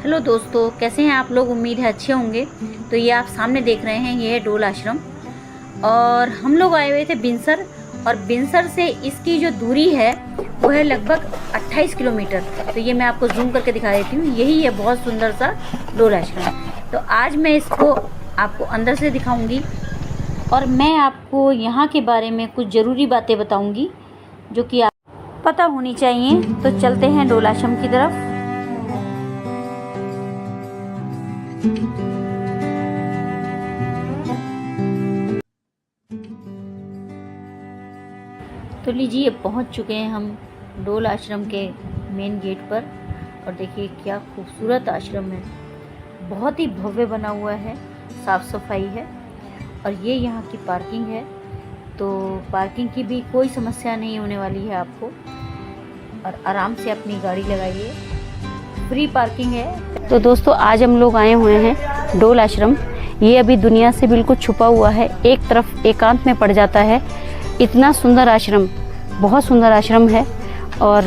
Hello दोस्तों, कैसे हैं आप लोग। उम्मीद है अच्छे होंगे। तो ये आप सामने देख रहे हैं, ये है डोल आश्रम और हम लोग आए हुए थे बिनसर। और बिनसर से इसकी जो दूरी है वो है लगभग 28 किलोमीटर। तो ये मैं आपको जूम करके दिखा देती हूँ। यही है बहुत सुंदर सा डोल आश्रम। तो आज मैं इसको आपको अंदर से दिखाऊंगी और मैं आपको यहाँ के बारे में कुछ ज़रूरी बातें बताऊंगी जो कि आप पता होनी चाहिए। तो चलते हैं डोल आश्रम की तरफ। तो लीजिए, पहुंच चुके हैं हम डोल आश्रम के मेन गेट पर। और देखिए क्या खूबसूरत आश्रम है, बहुत ही भव्य बना हुआ है, साफ़ सफाई है। और ये यहाँ की पार्किंग है, तो पार्किंग की भी कोई समस्या नहीं होने वाली है आपको। और आराम से अपनी गाड़ी लगाइए, फ्री पार्किंग है। तो दोस्तों, आज हम लोग आए हुए हैं डोल आश्रम। ये अभी दुनिया से बिल्कुल छुपा हुआ है, एक तरफ एकांत में पड़ जाता है। इतना सुंदर आश्रम, बहुत सुंदर आश्रम है और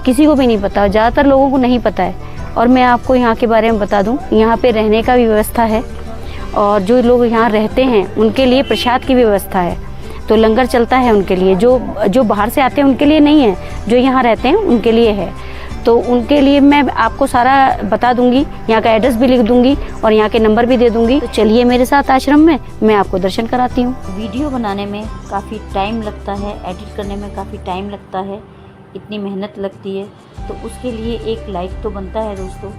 किसी को भी नहीं पता, ज़्यादातर लोगों को नहीं पता है। और मैं आपको यहाँ के बारे में बता दूँ, यहाँ पे रहने का भी व्यवस्था है और जो लोग यहाँ रहते हैं उनके लिए प्रसाद की व्यवस्था है। तो लंगर चलता है उनके लिए, जो बाहर से आते हैं उनके लिए नहीं है, जो यहाँ रहते हैं उनके लिए है। तो उनके लिए मैं आपको सारा बता दूंगी, यहाँ का एड्रेस भी लिख दूंगी और यहाँ के नंबर भी दे दूंगी। तो चलिए मेरे साथ आश्रम में, मैं आपको दर्शन कराती हूँ। वीडियो बनाने में काफ़ी टाइम लगता है, एडिट करने में काफ़ी टाइम लगता है, इतनी मेहनत लगती है। तो उसके लिए एक लाइक तो बनता है दोस्तों।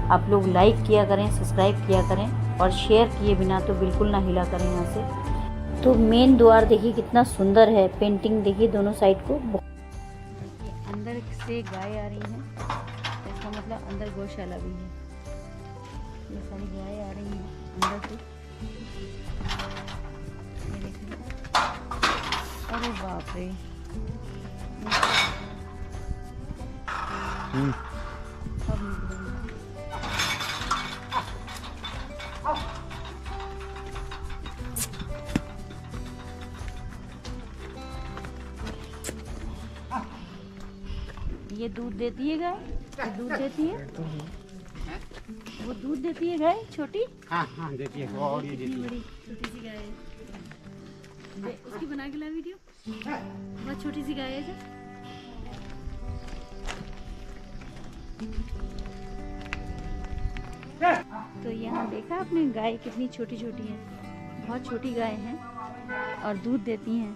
आप लोग लाइक किया करें, सब्सक्राइब किया करें और शेयर किए बिना तो बिल्कुल ना हिला करें यहाँ से। तो मेन द्वार देखिए कितना सुंदर है, पेंटिंग देखिए दोनों साइड को। अंदर से गाय आ रही है, इसका मतलब अंदर गौशाला भी है। ये सारी गाय आ रही हैं अंदर से। ये देखिए, अरे बाप रे। अब निकलेंगे। ये दूध देती है गाय, ये दूध देती है, वो दूध देती है गाय छोटी। हाँ देती है, और ये देती है। बड़ी छोटी सी गाय है, उसकी बना के ला वीडियो। बहुत छोटी सी गाय है जो। तो यहाँ देखा आपने गाय कितनी छोटी छोटी है, बहुत छोटी गाय है और दूध देती हैं।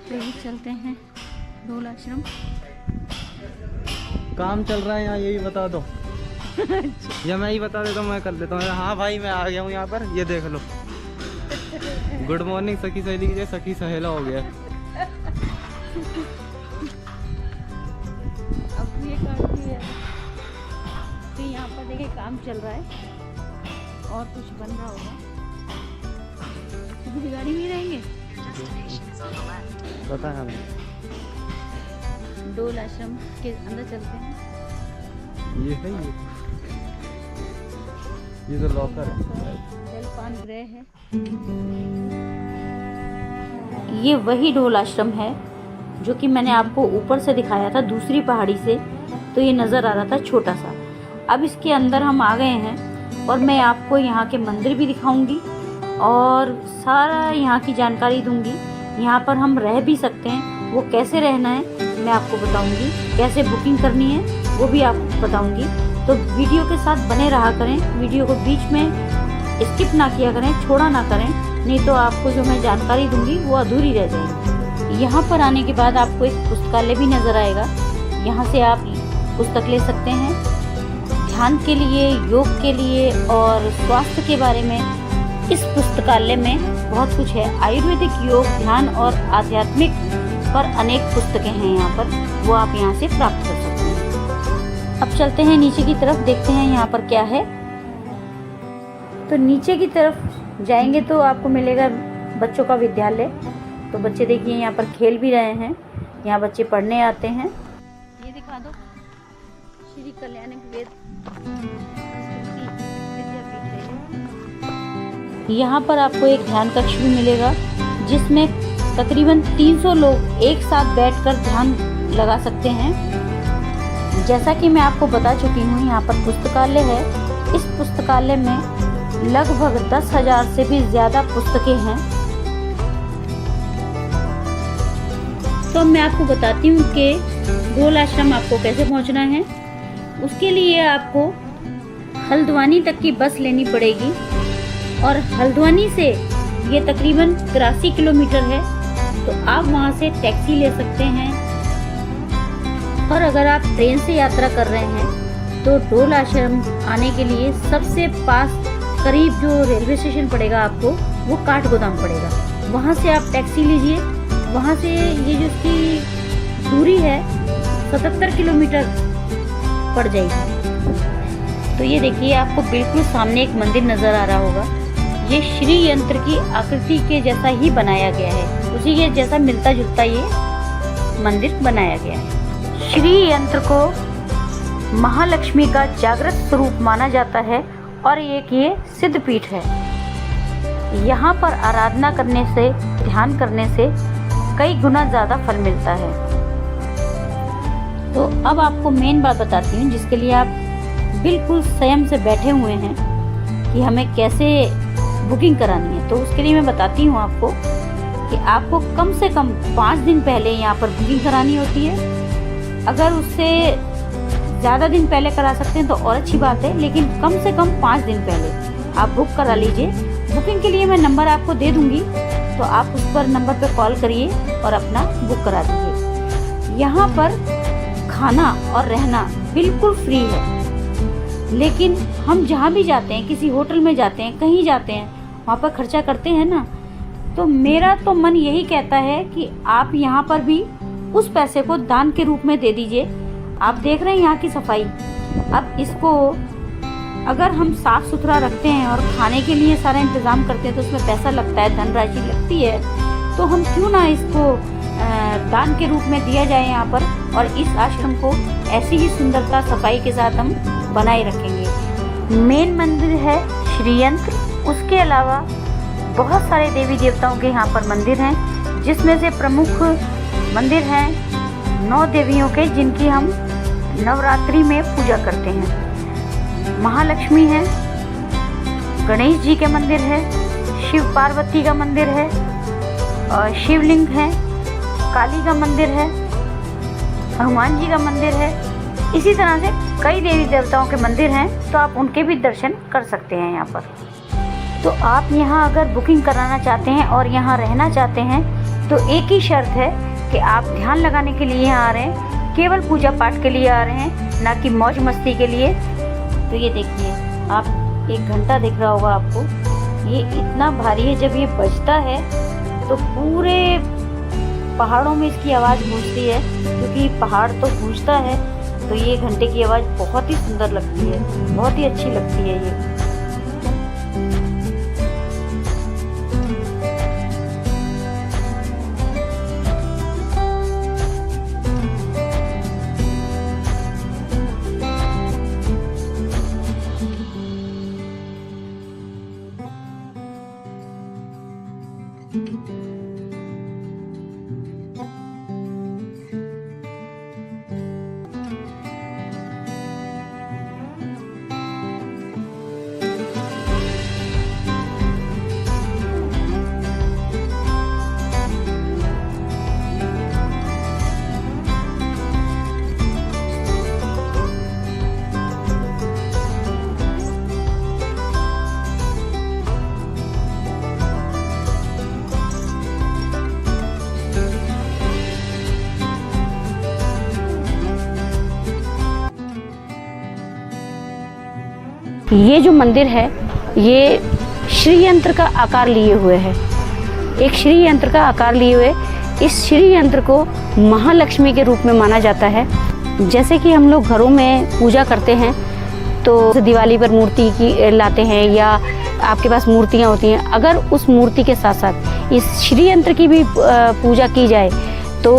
तो ये चलते हैं डोल आश्रम। काम चल रहा है यहाँ, यही बता दो। या मैं ही बता देता हूँ, मैं कर लेता हूँ। हाँ भाई, मैं आ गया हूँ यहाँ पर, ये देख लो। गुड मॉर्निंग सखी सहेली की, सखी सहेला हो गया। अब ये काटती है। तो यहाँ पर देखिए काम चल रहा है और कुछ बन रहा होगा। किसी गाड़ी में रहेंगे। पता है हमें। डोल आश्रम के अंदर चलते हैं। ये है, ये तो लॉकर है, जलपान गृह है। ये वही डोल आश्रम है जो कि मैंने आपको ऊपर से दिखाया था, दूसरी पहाड़ी से। तो ये नज़र आ रहा था छोटा सा। अब इसके अंदर हम आ गए हैं और मैं आपको यहाँ के मंदिर भी दिखाऊंगी और सारा यहाँ की जानकारी दूंगी। यहाँ पर हम रह भी सकते हैं, वो कैसे रहना है मैं आपको बताऊंगी, कैसे बुकिंग करनी है वो भी आपको बताऊंगी। तो वीडियो के साथ बने रहा करें, वीडियो को बीच में स्किप ना किया करें, छोड़ा ना करें, नहीं तो आपको जो मैं जानकारी दूंगी वो अधूरी रह जाएगी। यहाँ पर आने के बाद आपको एक पुस्तकालय भी नज़र आएगा, यहाँ से आप पुस्तक ले सकते हैं। ध्यान के लिए, योग के लिए और स्वास्थ्य के बारे में इस पुस्तकालय में बहुत कुछ है। आयुर्वेदिक, योग, ध्यान और आध्यात्मिक पर अनेक पुस्तकें हैं यहाँ पर, वो आप यहाँ से प्राप्त कर सकते हैं। अब चलते हैं नीचे की तरफ, देखते हैं यहाँ पर क्या है। तो नीचे की तरफ जाएंगे तो आपको मिलेगा बच्चों का विद्यालय। तो बच्चे देखिए यहाँ पर खेल भी रहे हैं, यहाँ बच्चे पढ़ने आते हैं। ये दिखा दो, श्री कल्याणक वेद यहाँ पर आपको एक ध्यान कक्ष भी मिलेगा जिसमें तकरीबन 300 लोग एक साथ बैठकर ध्यान लगा सकते हैं। जैसा कि मैं आपको बता चुकी हूँ, यहाँ पर पुस्तकालय है। इस पुस्तकालय में लगभग 10,000 से भी ज़्यादा पुस्तकें हैं। तो मैं आपको बताती हूँ कि डोल आश्रम आपको कैसे पहुँचना है। उसके लिए आपको हल्द्वानी तक की बस लेनी पड़ेगी और हल्द्वानी से ये तकरीबन 83 किलोमीटर है, तो आप वहाँ से टैक्सी ले सकते हैं। और अगर आप ट्रेन से यात्रा कर रहे हैं तो डोल आश्रम आने के लिए सबसे पास करीब जो रेलवे स्टेशन पड़ेगा आपको, वो काठगोदाम पड़ेगा। वहाँ से आप टैक्सी लीजिए। वहाँ से ये जो इसकी दूरी है 77 किलोमीटर पड़ जाएगी। तो ये देखिए, आपको बिल्कुल सामने एक मंदिर नज़र आ रहा होगा। ये श्री यंत्र की आकृति के जैसा ही बनाया गया है, उसी के जैसा मिलता जुलता ये मंदिर बनाया गया है। श्री यंत्र को महालक्ष्मी का जागृत स्वरूप माना जाता है और एक ये सिद्ध पीठ है। यहाँ पर आराधना करने से, ध्यान करने से कई गुना ज़्यादा फल मिलता है। तो अब आपको मेन बात बताती हूँ, जिसके लिए आप बिल्कुल संयम से बैठे हुए हैं कि हमें कैसे बुकिंग करानी है। तो उसके लिए मैं बताती हूँ आपको कि आपको कम से कम 5 दिन पहले यहाँ पर बुकिंग करानी होती है। अगर उससे ज़्यादा दिन पहले करा सकते हैं तो और अच्छी बात है, लेकिन कम से कम 5 दिन पहले आप बुक करा लीजिए। बुकिंग के लिए मैं नंबर आपको दे दूँगी, तो आप उस पर नंबर पर कॉल करिए और अपना बुक करा दीजिए। यहाँ पर खाना और रहना बिल्कुल फ्री है, लेकिन हम जहाँ भी जाते हैं, किसी होटल में जाते हैं, कहीं जाते हैं, वहाँ पर खर्चा करते हैं ना। तो मेरा तो मन यही कहता है कि आप यहाँ पर भी उस पैसे को दान के रूप में दे दीजिए। आप देख रहे हैं यहाँ की सफाई। अब इसको अगर हम साफ सुथरा रखते हैं और खाने के लिए सारा इंतज़ाम करते हैं तो उसमें पैसा लगता है, धनराशि लगती है, तो हम क्यों ना इसको दान के रूप में दिया जाए यहाँ पर, और इस आश्रम को ऐसी ही सुंदरता सफाई के साथ हम बनाए रखेंगे। मेन मंदिर है श्री यंत्र। उसके अलावा बहुत सारे देवी देवताओं के यहाँ पर मंदिर हैं, जिसमें से प्रमुख मंदिर हैं 9 देवियों के, जिनकी हम नवरात्रि में पूजा करते हैं। महालक्ष्मी है, गणेश जी के मंदिर है, शिव पार्वती का मंदिर है, और शिवलिंग है, काली का मंदिर है, हनुमान जी का मंदिर है। इसी तरह से कई देवी देवताओं के मंदिर हैं, तो आप उनके भी दर्शन कर सकते हैं यहाँ पर। तो आप यहाँ अगर बुकिंग कराना चाहते हैं और यहाँ रहना चाहते हैं तो एक ही शर्त है कि आप ध्यान लगाने के लिए यहाँ आ रहे हैं, केवल पूजा पाठ के लिए आ रहे हैं, ना कि मौज मस्ती के लिए। तो ये देखिए, आप 1 घंटा दिख रहा होगा आपको, ये इतना भारी है। जब ये बजता है तो पूरे पहाड़ों में इसकी आवाज़ गूंजती है, क्योंकि पहाड़ तो गूंजता है। तो ये घंटे की आवाज़ बहुत ही सुंदर लगती है, बहुत ही अच्छी लगती है ये। ये जो मंदिर है ये श्री यंत्र का आकार लिए हुए है, एक श्री यंत्र का आकार लिए हुए। इस श्री यंत्र को महालक्ष्मी के रूप में माना जाता है। जैसे कि हम लोग घरों में पूजा करते हैं तो दिवाली पर मूर्ति की लाते हैं या आपके पास मूर्तियाँ होती हैं, अगर उस मूर्ति के साथ साथ इस श्री यंत्र की भी पूजा की जाए तो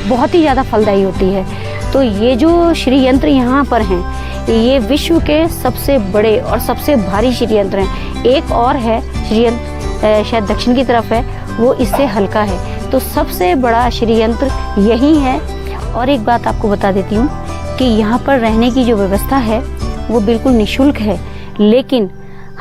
बहुत ही ज़्यादा फलदायी होती है। तो ये जो श्री यंत्र यहाँ पर हैं, ये विश्व के सबसे बड़े और सबसे भारी श्री यंत्र हैं। एक और है श्री यंत्र, शायद दक्षिण की तरफ है, वो इससे हल्का है। तो सबसे बड़ा श्री यंत्र यही है। और एक बात आपको बता देती हूँ कि यहाँ पर रहने की जो व्यवस्था है वो बिल्कुल निःशुल्क है, लेकिन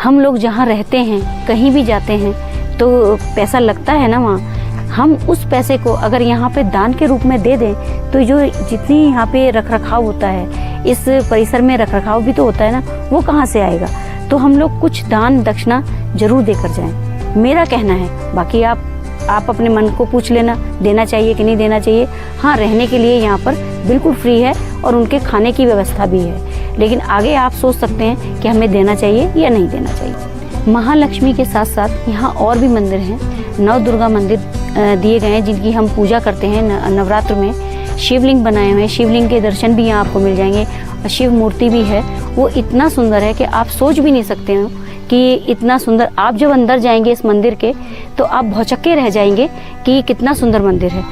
हम लोग जहाँ रहते हैं, कहीं भी जाते हैं तो पैसा लगता है ना वहाँ। हम उस पैसे को अगर यहाँ पे दान के रूप में दे दें तो जो जितनी यहाँ पे रखरखाव होता है, इस परिसर में रखरखाव भी तो होता है ना, वो कहाँ से आएगा। तो हम लोग कुछ दान दक्षिणा जरूर देकर जाएं, मेरा कहना है। बाकी आप अपने मन को पूछ लेना, देना चाहिए कि नहीं देना चाहिए। हाँ, रहने के लिए यहाँ पर बिल्कुल फ्री है और उनके खाने की व्यवस्था भी है, लेकिन आगे आप सोच सकते हैं कि हमें देना चाहिए या नहीं देना चाहिए। महालक्ष्मी के साथ साथ यहाँ और भी मंदिर हैं। नव दुर्गा मंदिर दिए गए हैं जिनकी हम पूजा करते हैं नवरात्र में। शिवलिंग बनाए हुए हैं, शिवलिंग के दर्शन भी यहाँ आपको मिल जाएंगे। शिव मूर्ति भी है, वो इतना सुंदर है कि आप सोच भी नहीं सकते हो कि इतना सुंदर। आप जब अंदर जाएंगे इस मंदिर के तो आप भौचक्के रह जाएंगे कि कितना सुंदर मंदिर है।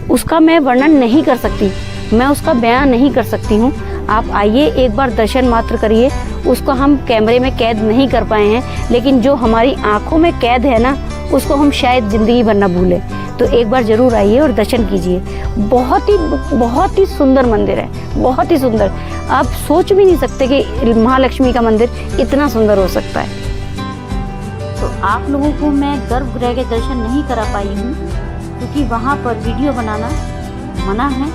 उसका मैं वर्णन नहीं कर सकती, मैं उसका बयान नहीं कर सकती हूँ। आप आइए, एक बार दर्शन मात्र करिए। उसको हम कैमरे में कैद नहीं कर पाए हैं, लेकिन जो हमारी आंखों में कैद है ना, उसको हम शायद ज़िंदगी भर ना भूलें। तो एक बार ज़रूर आइए और दर्शन कीजिए। बहुत ही सुंदर मंदिर है, बहुत ही सुंदर। आप सोच भी नहीं सकते कि महालक्ष्मी का मंदिर इतना सुंदर हो सकता है। तो आप लोगों को मैं गर्भगृह के दर्शन नहीं करा पाई हूँ क्योंकि वहाँ पर वीडियो बनाना मना है,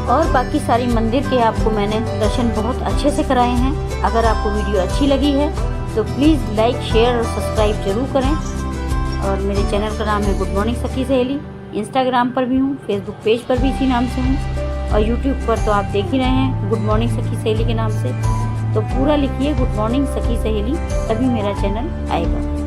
और बाकी सारी मंदिर के आपको मैंने दर्शन बहुत अच्छे से कराए हैं। अगर आपको वीडियो अच्छी लगी है तो प्लीज़ लाइक, शेयर और सब्सक्राइब जरूर करें। और मेरे चैनल का नाम है गुड मॉर्निंग सखी सहेली। इंस्टाग्राम पर भी हूँ, फेसबुक पेज पर भी इसी नाम से हूँ, और यूट्यूब पर तो आप देख ही रहे हैं गुड मॉर्निंग सखी सहेली के नाम से। तो पूरा लिखिए गुड मॉर्निंग सखी सहेली, तभी मेरा चैनल आएगा।